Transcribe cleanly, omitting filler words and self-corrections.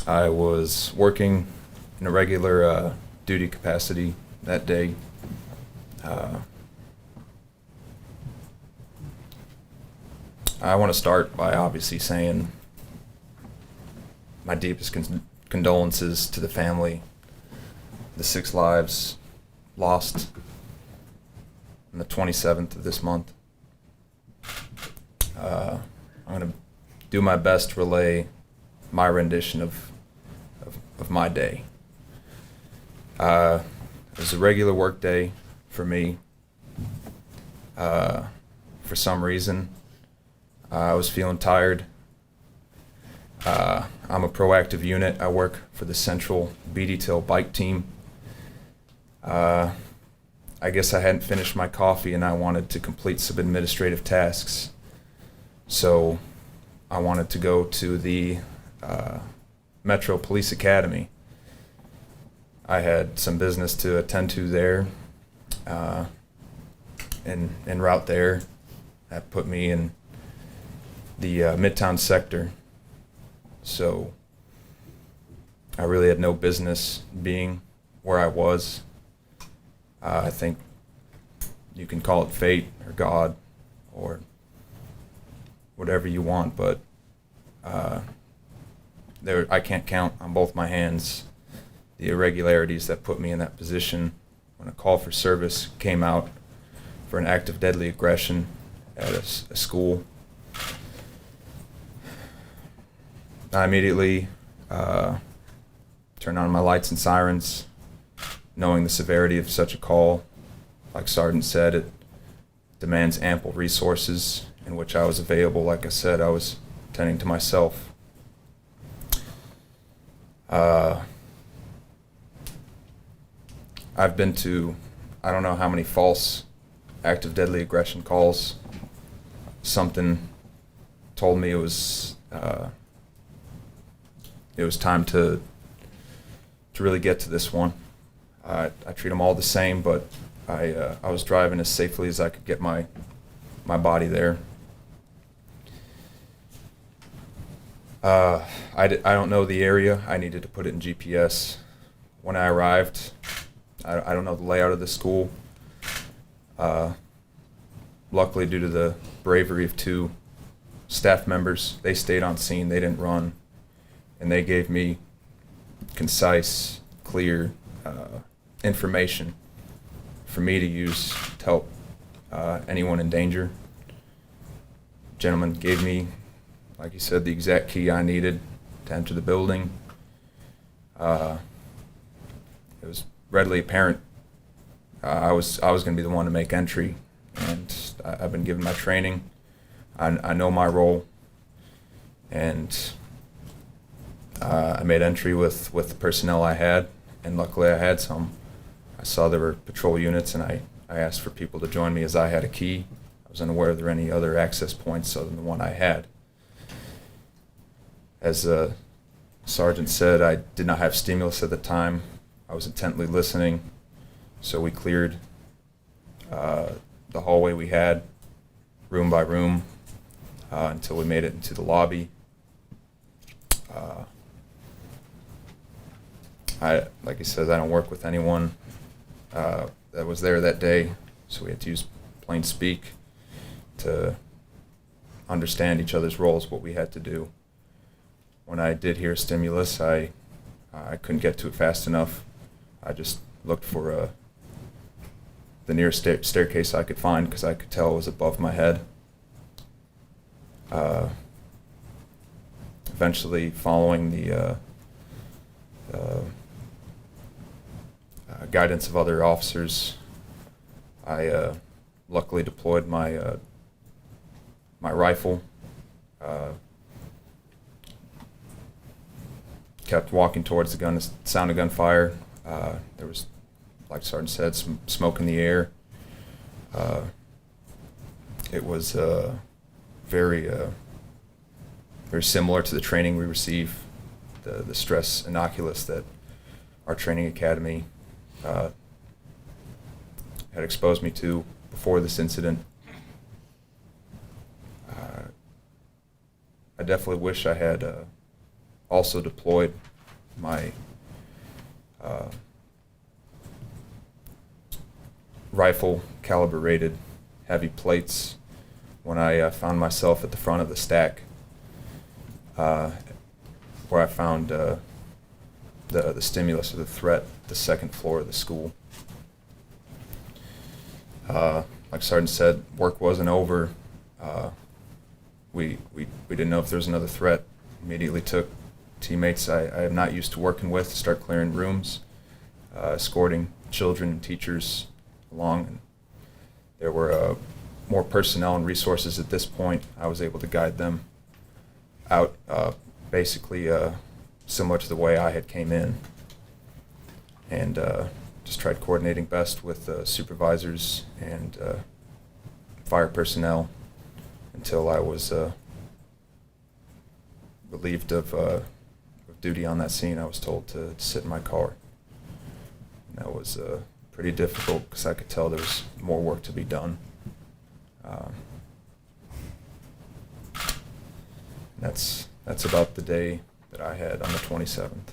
I was working in a regular duty capacity that day. I want to start by obviously saying my deepest condolences to the family, the 6 lives lost on the 27th of this month. I'm going to do my best to relay my rendition of my day. It was a regular work day for me. For some reason, I was feeling tired. I'm a proactive unit. I work for the Central B-Detail bike team. I guess I hadn't finished my coffee and I wanted to complete some administrative tasks. So I wanted to go to the Metro Police Academy. I had some business to attend to there. En route there, that put me in the Midtown sector. So I really had no business being where I was. I think you can call it fate or God or whatever you want, but I can't count on both my hands the irregularities that put me in that position when a call for service came out for an act of deadly aggression at a school. I immediately turned on my lights and sirens, knowing the severity of such a call. Like Sergeant said, it demands ample resources in which I was available. Like I said, I was tending to myself. I've been to, I don't know how many false act of deadly aggression calls. Something told me it was time to really get to this one. I treat them all the same, but I was driving as safely as I could get my body there. I don't know the area. I needed to put it in GPS. When I arrived, I don't know the layout of the school. Luckily, due to the bravery of 2 staff members, they stayed on scene. They didn't run, and they gave me concise, clear information for me to use to help anyone in danger. Gentleman gave me, like you said, the exact key I needed to enter the building. It was readily apparent I was going to be the one to make entry, and I've been given my training. I know my role, and I made entry with the personnel I had, and luckily I had some. I saw there were patrol units, and I asked for people to join me as I had a key. I was unaware there were any other access points other than the one I had. As the sergeant said, I did not have stimulus at the time. I was intently listening, so we cleared the hallway we had, room by room, until we made it into the lobby. Like I said, I don't work with anyone that was there that day, so we had to use plain speak to understand each other's roles, what we had to do. When I did hear stimulus, I couldn't get to it fast enough. I just looked for the nearest staircase I could find because I could tell it was above my head. Eventually, following the guidance of other officers, I luckily deployed my rifle. Kept walking towards the gun, the sound of gunfire. There was, like Sergeant said, some smoke in the air. It was very similar to the training we receive, the stress inoculus that our training academy had exposed me to before this incident. I definitely wish I had also deployed my rifle caliber rated heavy plates when I found myself at the front of the stack, where I found the stimulus of the threat, the second floor of the school. Like Sergeant said, work wasn't over. We didn't know if there was another threat. Immediately took teammates I am not used to working with to start clearing rooms, escorting children and teachers along. And there were more personnel and resources at this point. I was able to guide them out, basically similar to the way I had came in, and just tried coordinating best with supervisors and fire personnel until I was relieved of duty on that scene. I was told to sit in my car. And that was pretty difficult because I could tell there was more work to be done. That's about the day that I had on the 27th.